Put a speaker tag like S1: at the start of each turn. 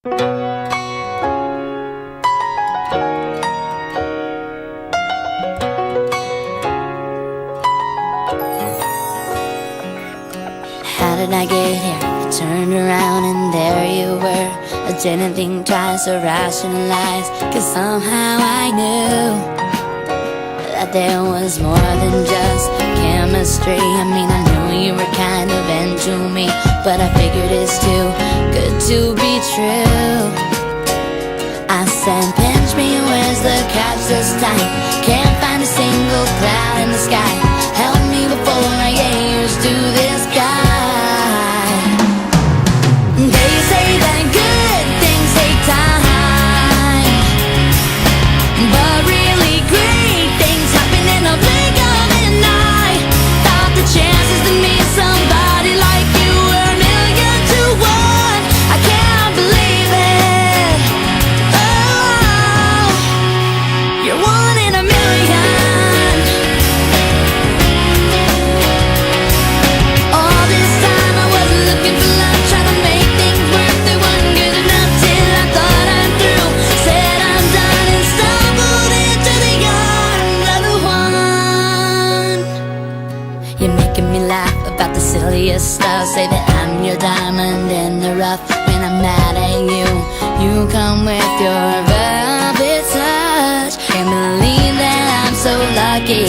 S1: How did I get here? I turned around and there you were. I didn't think twice or rationalize, 'cause somehow I knew that there was more than just chemistry. I mean, I knew you were kind of into me, but I figured it's too good to be true. I said, pinch me, where's the catch this time? Can't find a single cloud in the sky. Help me before I get used to this guy. They say that good things take time, but really great things happen in a blink of an eye. Thought the chances to meet somebody like you were a million to one. I can't believe it. Oh, you're one in a million. All this time I wasn't looking for love, trying to make things work. They weren't good enough till I thought I'm through. Said I'm done and stumbled into the arms of the one. You're making me laugh about the silliest stuff. Say that I'm your diamond in the rough. When I'm mad at you, you come with your velvet touch. Can't believe that I'm so lucky.